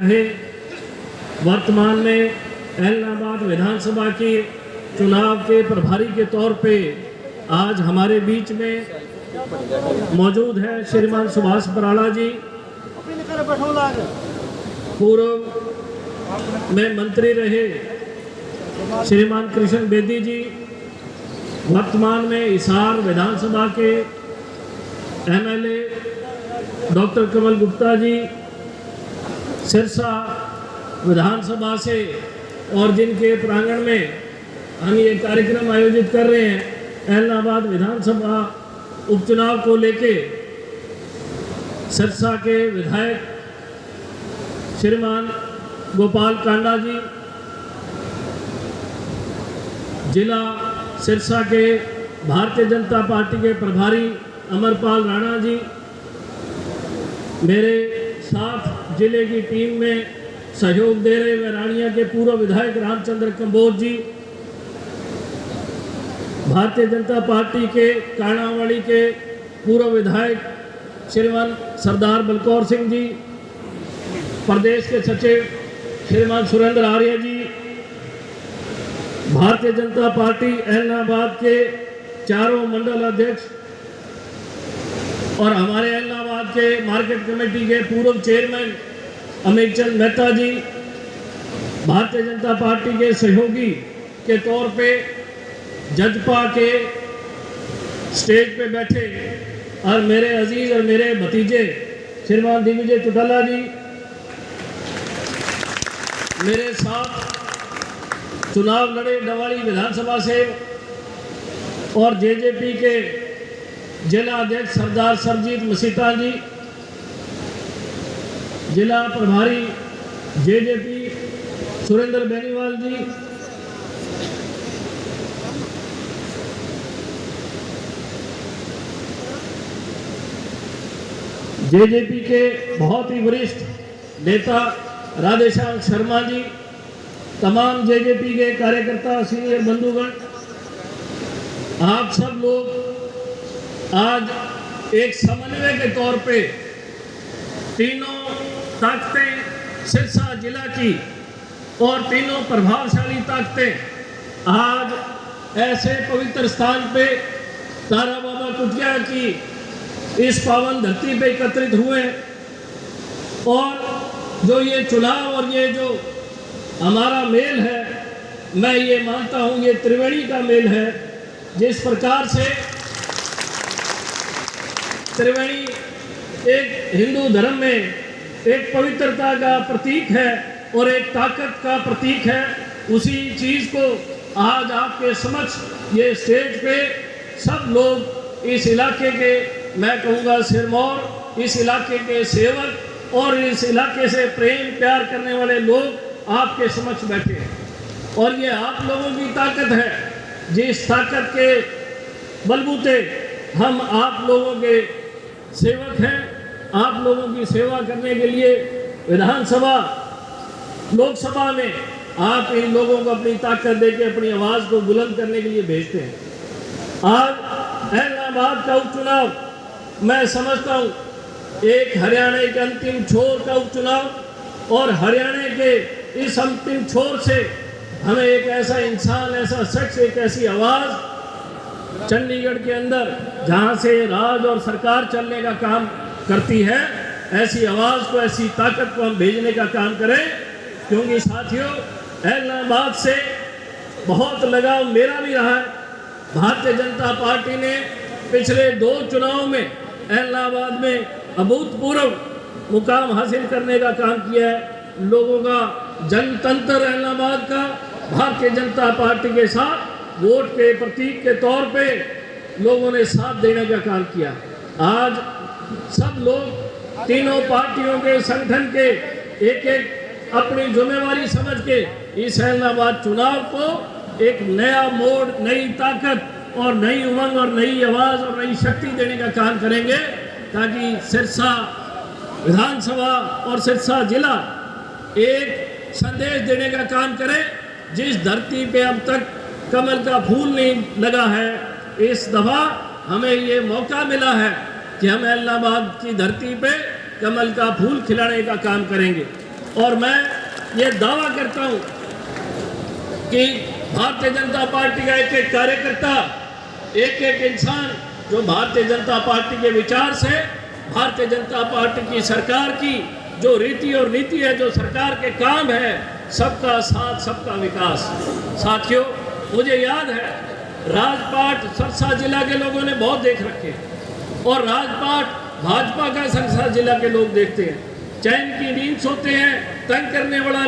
रहे। वर्तमान में ऐलनाबाद विधानसभा के चुनाव के प्रभारी के तौर पे आज हमारे बीच में मौजूद है श्रीमान सुभाष बराड़ा जी। पूर्व में मंत्री रहे श्रीमान कृष्ण बेदी जी, वर्तमान में हिसार विधानसभा के एमएलए डॉक्टर कमल गुप्ता जी, सिरसा विधानसभा से, और जिनके प्रांगण में हम ये कार्यक्रम आयोजित कर रहे हैं ऐलनाबाद विधानसभा उपचुनाव को लेके, सिरसा के विधायक श्रीमान गोपाल कांडा जी, जिला सिरसा के भारतीय जनता पार्टी के प्रभारी अमरपाल राणा जी, मेरे साथ जिले की टीम में सहयोग दे रहे वैरानिया के पूर्व विधायक रामचंद्र कंबोज जी, भारतीय जनता पार्टी के काणावाड़ी के पूर्व विधायक श्रीमान सरदार बलकौर सिंह जी, प्रदेश के सचिव श्रीमान सुरेंद्र आर्य जी, भारतीय जनता पार्टी ऐलनाबाद के चारों मंडल अध्यक्ष और हमारे ऐलनाबाद के मार्केट कमेटी के पूर्व चेयरमैन अमित चंद मेहता जी, भारतीय जनता पार्टी के सहयोगी के तौर पे जजपा के स्टेज पे बैठे और मेरे अजीज और मेरे भतीजे श्रीमान दिग्विजय चौटाला जी, मेरे साथ चुनाव लड़े डवाड़ी विधानसभा से, और जेजेपी के जिला अध्यक्ष सरदार सरजीत मसीता जी, जिला प्रभारी जेजेपी सुरेंद्र बेनीवाल जी, जेजेपी के बहुत ही वरिष्ठ नेता राधेश्याम शर्मा जी, तमाम जेजेपी के कार्यकर्ता, सीनियर बंधुगण, आप सब लोग आज एक समन्वय के तौर पे तीनों ताकतें सिरसा जिला की और तीनों प्रभावशाली ताकतें आज ऐसे पवित्र स्थान पे तारा बाबा कुटिया की इस पावन धरती पे एकत्रित हुए, और जो ये चुनाव और ये जो हमारा मेल है, मैं ये मानता हूँ ये त्रिवेणी का मेल है। जिस प्रकार से त्रिवेणी एक हिंदू धर्म में एक पवित्रता का प्रतीक है और एक ताकत का प्रतीक है, उसी चीज़ को आज आपके समक्ष ये स्टेज पे सब लोग इस इलाके के, मैं कहूँगा सिरमौर, इस इलाके के सेवक और इस इलाके से प्रेम प्यार करने वाले लोग आपके समक्ष बैठे हैं। और ये आप लोगों की ताकत है, जिस ताकत के बलबूते हम आप लोगों के सेवक हैं। आप लोगों की सेवा करने के लिए विधानसभा लोकसभा में आप इन लोगों को अपनी ताकत देके अपनी आवाज़ को बुलंद करने के लिए भेजते हैं। आज ऐलनाबाद का उपचुनाव मैं समझता हूँ एक हरियाणा के अंतिम छोर का उपचुनाव, और हरियाणा के इस अंतिम छोर से हमें एक ऐसा इंसान, ऐसा शख्स, एक ऐसी आवाज़ चंडीगढ़ के अंदर जहाँ से राज और सरकार चलने का काम करती है, ऐसी आवाज़ को, ऐसी ताकत को हम भेजने का काम करें। क्योंकि साथियों, ऐलनाबाद से बहुत लगाव मेरा भी रहा है। भारतीय जनता पार्टी ने पिछले 2 चुनाव में ऐलनाबाद में अभूतपूर्व मुकाम हासिल करने का काम किया है। लोगों का जनतंत्र ऐलनाबाद का भारतीय जनता पार्टी के साथ वोट के प्रतीक के तौर पे लोगों ने साथ देने का काम किया। आज सब लोग तीनों पार्टियों के संगठन के एक एक अपनी जिम्मेवारी समझ के इस ऐलनाबाद चुनाव को एक नया मोड़, नई ताकत और नई उमंग और नई आवाज़ और नई शक्ति देने का काम करेंगे, ताकि सिरसा विधानसभा और सिरसा जिला एक संदेश देने का काम करे। जिस धरती पे अब तक कमल का फूल नहीं लगा है, इस दफ़ा हमें ये मौका मिला है कि हम ऐलनाबाद की धरती पे कमल का फूल खिलाने का काम करेंगे। और मैं ये दावा करता हूँ कि भारतीय जनता पार्टी का एक एक कार्यकर्ता, एक एक इंसान जो भारतीय जनता पार्टी के विचार से, भारतीय जनता पार्टी की सरकार की जो रीति और नीति है, जो सरकार के काम है, सबका साथ सबका विकास। साथियों, मुझे याद है राजपाट सरसा जिला के लोगों ने बहुत देख रखे और राजपाट भाजपा का सरसा जिला के लोग देखते हैं। चैन की नींद सोते हैं, तंग करने वाला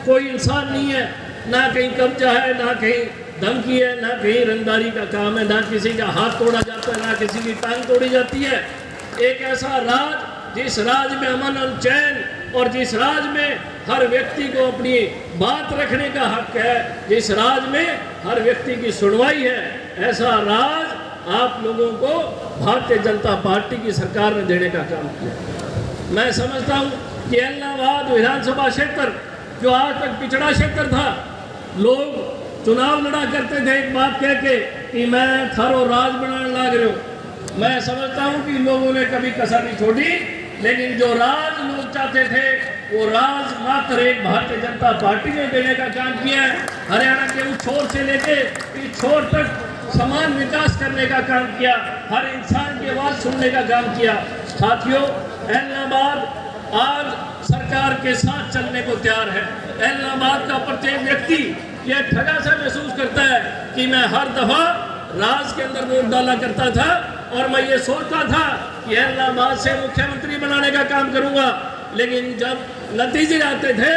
कोई इंसान नहीं है, ना कहीं कब्जा है, ना कहीं धमकी है, ना कहीं रंगदारी का काम है, ना किसी का हाथ तोड़ा जाता है, ना किसी की टांग तोड़ी जाती है। एक ऐसा राज जिस राज में अमन और चैन और जिस राज में हर व्यक्ति को अपनी बात रखने का हक है, जिस राज में हर व्यक्ति की सुनवाई है, ऐसा राज आप लोगों को भारतीय जनता पार्टी की सरकार ने देने का काम किया। मैं समझता हूँ कि इलाहाबाद विधानसभा क्षेत्र जो आज तक पिछड़ा क्षेत्र था, लोग चुनाव लड़ा करते थे एक बात कह के कि मैं थारो राज बनाने लग रहे हो। मैं समझता हूँ कि लोगों ने कभी कसर नहीं छोड़ी, लेकिन जो राज लोग चाहते थे वो राज मात्र एक भारतीय जनता पार्टी ने देने का काम किया है। हरियाणा के उस छोर से लेके इस छोर तक समान विकास करने का काम किया, हर इंसान की आवाज़ सुनने का काम किया। साथियों, इलाहाबाद आज सरकार के साथ चलने को तैयार है। इलाहाबाद का प्रत्येक व्यक्ति ये ठगा सा महसूस करता है कि मैं हर दफा राज के अंदर वोट डाला करता था और मैं ये सोचता था कि इलाहाबाद से मुख्यमंत्री बनाने का काम करूंगा, लेकिन जब नतीजे आते थे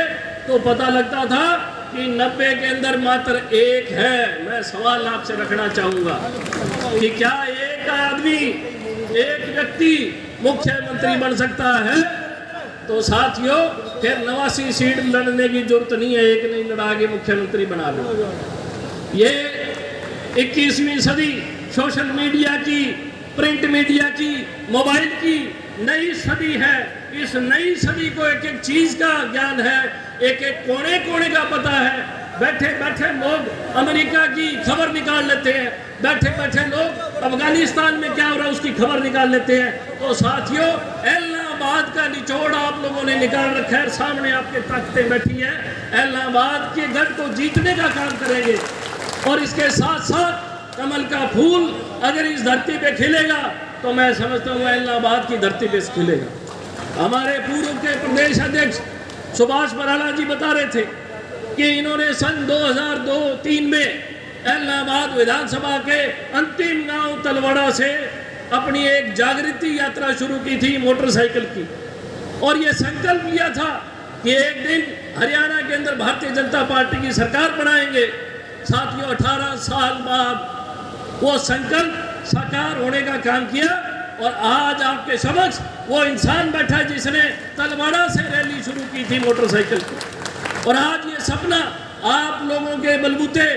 तो पता लगता था कि 90 के अंदर मात्र एक है। मैं सवाल आपसे रखना चाहूंगा कि क्या एक आदमी, एक व्यक्ति मुख्यमंत्री बन सकता है? तो साथियों, फिर 89 सीट लड़ने की जरूरत नहीं है, एक नहीं लड़ा के मुख्यमंत्री बना लो। ये 21वीं सदी सोशल मीडिया की, प्रिंट मीडिया की, मोबाइल की नई सदी है। इस नई सदी को एक एक चीज का ज्ञान है, एक एक कोने कोने का पता है। बैठे बैठे लोग अमेरिका की खबर निकाल लेते हैं, बैठे बैठे लोग अफगानिस्तान में क्या हो रहा है उसकी खबर निकाल लेते हैं। तो साथियों, इलाहाबाद का निचोड़ आप लोगों ने निकाल रखा है, सामने आपके ताकतें बैठी है। इलाहाबाद के गढ़ को जीतने का काम करेंगे और इसके साथ साथ कमल का फूल अगर इस धरती पे खिलेगा तो मैं समझता हूँ इलाहाबाद की धरती पे खिलेगा। हमारे पूर्व के प्रदेश अध्यक्ष सुभाष बराला जी बता रहे थे कि इन्होंने सन 2002-03 में इलाहाबाद विधानसभा के अंतिम गांव तलवाड़ा से अपनी एक जागृति यात्रा शुरू की थी मोटरसाइकिल की, और ये संकल्प लिया था कि एक दिन हरियाणा के अंदर भारतीय जनता पार्टी की सरकार बनाएंगे। साथियों, 18 साल बाद वो संकल्प साकार होने का काम किया और आज आपके समक्ष वो इंसान बैठा जिसने तलवाड़ा से रैली शुरू की थी मोटरसाइकिल की, और आज ये सपना आप लोगों के बलबूते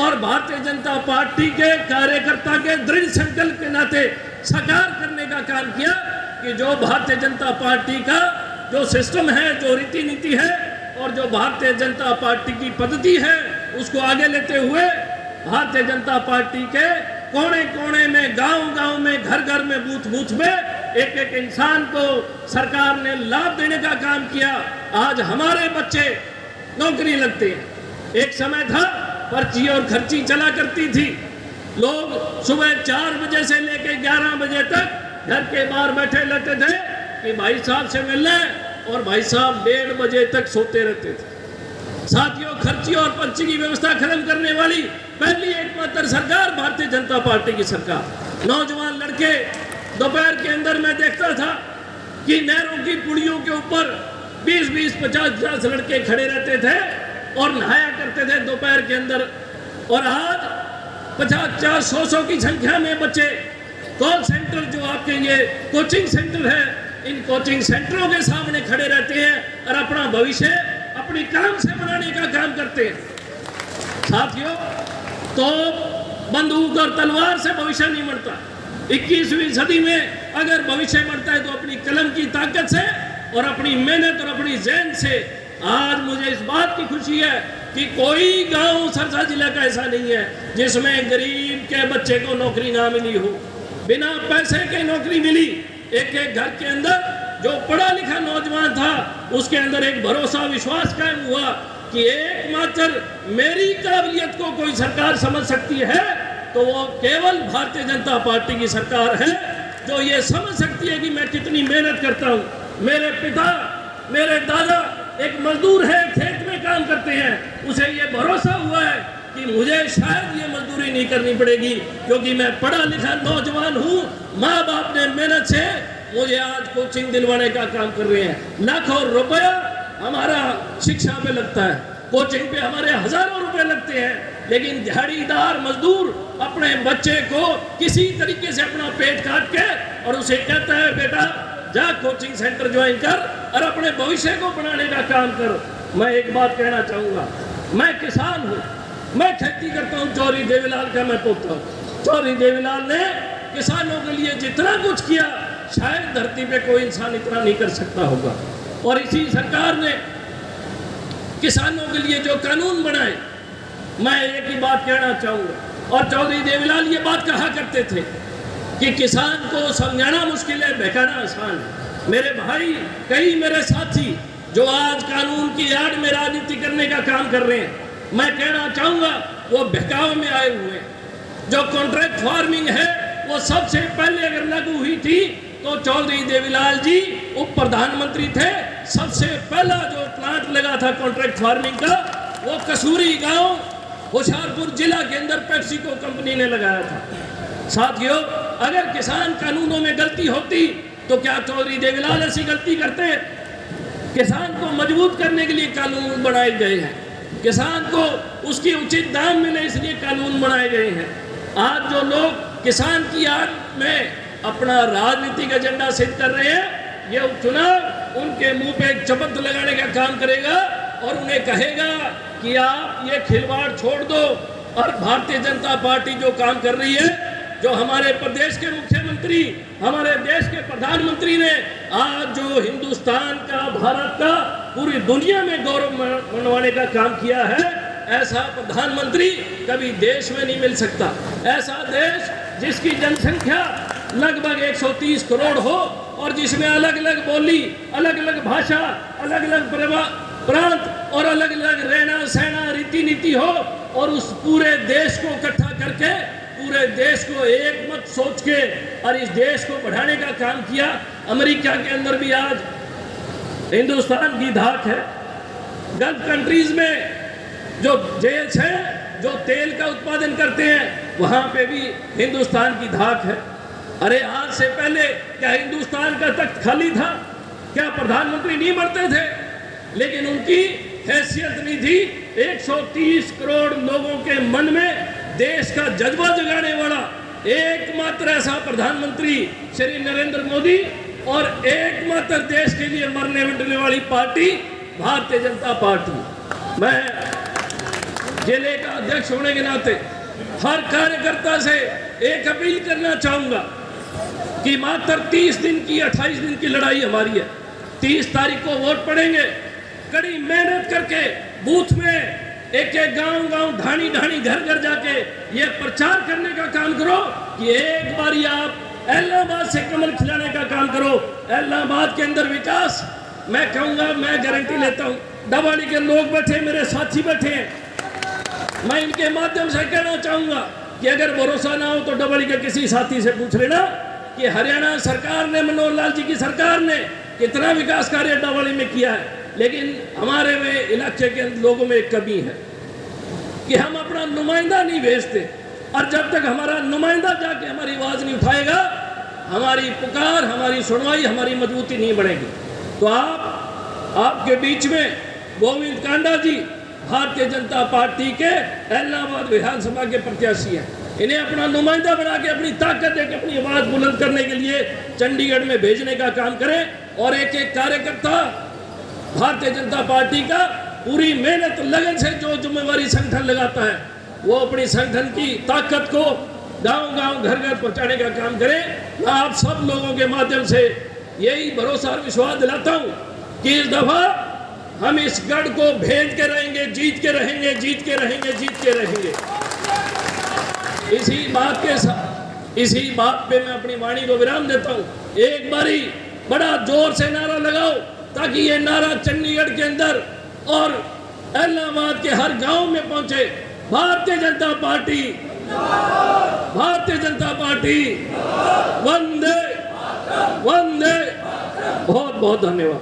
और भारतीय जनता पार्टी के कार्यकर्ता के दृढ़ संकल्प के नाते साकार करने का काम किया कि जो भारतीय जनता पार्टी का जो सिस्टम है, जो रीति नीति है और जो भारतीय जनता पार्टी की पद्धति है, उसको आगे लेते हुए भारतीय जनता पार्टी के कोने कोने में, गांव गांव में, घर घर में, बूथ बूथ में एक एक इंसान को सरकार ने लाभ देने का काम किया। आज हमारे बच्चे नौकरी लगते हैं। एक समय था पर्ची और खर्ची चला करती थी, लोग सुबह 4 बजे से लेकर 11 बजे तक घर के बाहर बैठे रहते थे कि भाई साहब से मिलना है, और भाई साहब 1:30 बजे तक सोते रहते थे। साथियों, खर्ची और पर्ची की व्यवस्था खत्म करने वाली पहली एकमात्र सरकार भारतीय जनता पार्टी की सरकार। नौजवान लड़के दोपहर के अंदर मैं देखता था कि नहरों की पुड़ियों के ऊपर 20-20, 50-50 लड़के खड़े रहते थे और नहाया करते थे दोपहर के अंदर, और आज 50-100 की संख्या में बच्चे कॉल सेंटर, जो आपके ये कोचिंग सेंटर है, इन कोचिंग सेंटरों के सामने खड़े रहते हैं और अपना भविष्य अपनी कलम से बनाने का काम करते हैं। साथियों, तो बंदूक और तलवार से भविष्य नहीं बढ़ता। 21वीं सदी में अगर भविष्य बढ़ता है तो अपनी कलम की ताकत से और अपनी मेहनत और अपनी जहन से। आज मुझे इस बात की खुशी है कि कोई गांव सरसा जिला का ऐसा नहीं है जिसमें गरीब के बच्चे को नौकरी ना मिली हो, बिना पैसे के नौकरी मिली। एक एक घर के अंदर जो पढ़ा लिखा नौजवान था उसके अंदर एक भरोसा विश्वास कायम हुआ कि एकमात्र मेरी काबिलियत को कोई सरकार समझ सकती है तो वो केवल भारतीय जनता पार्टी की सरकार है, जो ये समझ सकती है कि मैं कितनी मेहनत करता हूँ। मेरे पिता, मेरे दादा एक मजदूर है, खेत में काम करते हैं, उसे ये भरोसा हुआ है कि मुझे शायद ये मजदूरी नहीं करनी पड़ेगी क्योंकि मैं पढ़ा लिखा नौजवान हूँ। माँ बाप ने मेहनत से मुझे आज कोचिंग दिलवाने का काम कर रहे हैं। लाखों रुपया हमारा शिक्षा पे लगता है, कोचिंग पे हमारे हजारों रुपए लगते हैं, लेकिन दिहाड़ीदार मजदूर अपने बच्चे को किसी तरीके से अपना पेट काट के और उसे कहता है बेटा जा कोचिंग सेंटर ज्वाइन कर और अपने भविष्य को बनाने का काम कर। मैं एक बात कहना चाहूँगा, मैं किसान हूँ, मैं खेती करता हूँ, चौधरी देवीलाल का मैं पोता हूँ। चौधरी देवीलाल ने किसानों के लिए जितना कुछ किया शायद धरती पे कोई इंसान इतना नहीं कर सकता होगा। और इसी सरकार ने किसानों के लिए जो कानून बनाए, मैं एक ही बात कहना चाहूँगा, और चौधरी देवीलाल ये बात कहा करते थे कि किसान को समझाना मुश्किल है, बहकाना आसान है। मेरे भाई, कई मेरे साथी जो आज कानून की आड़ में राजनीति करने का काम कर रहे हैं, मैं कहना चाहूँगा वो बहकावे में आए हुए हैं। जो कॉन्ट्रैक्ट फार्मिंग है वो सबसे पहले अगर लागू हुई थी तो चौधरी देवीलाल जी उप प्रधानमंत्री थे। सबसे पहला जो प्लांट लगा था कॉन्ट्रैक्ट फार्मिंग का वो कसूरी गांव होशियारपुर जिला के अंदर पेप्सिको कंपनी ने लगाया था। साथियों, अगर किसान कानूनों में गलती होती तो क्या चौधरी देवीलाल ऐसी गलती करते? किसान को मजबूत करने के लिए कानून बनाए गए हैं, किसान को उसकी उचित दाम मिले इसलिए कानून बनाए गए हैं। आज जो लोग किसान की आड़ में अपना राजनीतिक एजेंडा सिद्ध कर रहे हैं, ये उपचुनाव उनके मुंह पे एक चपत लगाने का काम करेगा और उन्हें कहेगा कि आप ये खिलवाड़ छोड़ दो। और भारतीय जनता पार्टी जो काम कर रही है, जो हमारे प्रदेश के मुख्यमंत्री, हमारे देश के प्रधानमंत्री ने आज जो हिंदुस्तान का, भारत का, पूरी दुनिया में गौरव मनवाने का काम किया है, ऐसा प्रधानमंत्री कभी देश में नहीं मिल सकता। ऐसा देश जिसकी जनसंख्या लगभग 130 करोड़ हो और जिसमें अलग अलग बोली, अलग अलग भाषा, अलग अलग प्रांत और अलग अलग रहना सहना, रीति नीति हो, और उस पूरे देश को इकट्ठा करके पूरे देश को एक मत सोच के और इस देश को बढ़ाने का काम किया। अमेरिका के अंदर भी आज हिंदुस्तान की धाक है। गल्फ कंट्रीज में जो देश है जो तेल का उत्पादन करते हैं, वहाँ पे भी हिंदुस्तान की धाक है। अरे आज से पहले क्या हिंदुस्तान का तख्त खाली था? क्या प्रधानमंत्री नहीं बढ़ते थे? लेकिन उनकी हैसियत नहीं थी। 130 करोड़ लोगों के मन में देश का जज्बा जगाने वाला एकमात्र ऐसा प्रधानमंत्री श्री नरेंद्र मोदी, और एकमात्र देश के लिए मरने मिटने वाली पार्टी भारतीय जनता पार्टी। मैं जिले का अध्यक्ष होने के नाते हर कार्यकर्ता से एक अपील करना चाहूँगा कि मात्र 30 दिन की 28 दिन की लड़ाई हमारी है। 30 तारीख को वोट पड़ेंगे। कड़ी मेहनत करके बूथ में एक एक गांव ढाणी घर घर जाके ये प्रचार करने का काम करो कि एक बारी आप इलाहाबाद से कमल खिलाने का काम करो। इलाहाबाद के अंदर विकास, मैं कहूँगा, मैं गारंटी लेता हूँ, डबाड़ी के लोग बैठे, मेरे साथी बैठे हैं, मैं इनके माध्यम से कहना चाहूँगा कि अगर भरोसा ना हो तो डबड़ी के किसी साथी से पूछ लेना कि हरियाणा सरकार ने, मनोहर लाल जी की सरकार ने कितना विकास कार्य डबड़ी में किया है। लेकिन हमारे में इलाके के लोगों में एक कमी है कि हम अपना नुमाइंदा नहीं भेजते, और जब तक हमारा नुमाइंदा जाके हमारी आवाज़ नहीं उठाएगा, हमारी पुकार, हमारी सुनवाई, हमारी मजबूती नहीं बढ़ेगी। तो आपके बीच में गोविंद कांडा जी भारतीय जनता पार्टी के इलाहाबाद विधानसभा के प्रत्याशी हैं। इन्हें अपना नुमाइंदा बना के अपनी ताकत देकर अपनी आवाज़ बुलंद करने के लिए चंडीगढ़ में भेजने का काम करें। और एक एक कार्यकर्ता भारतीय जनता पार्टी का पूरी मेहनत लगन से जो जिम्मेवारी संगठन लगाता है, वो अपनी संगठन की ताकत को गांव घर घर पहुंचाने का काम करें। मैं आप सब लोगों के माध्यम से यही भरोसा और विश्वास दिलाता हूं कि इस दफा हम इस गढ़ को भेज के रहेंगे, जीत के रहेंगे, जीत के रहेंगे, जीत के रहेंगे। इसी बात पे मैं अपनी वाणी को विराम देता हूँ। एक बारी बड़ा जोर से नारा लगाओ ताकि ये नारा चंडीगढ़ के अंदर और इलाहाबाद के हर गांव में पहुंचे। भारतीय जनता पार्टी, भारतीय जनता पार्टी, वंदे वंदे। बहुत बहुत धन्यवाद।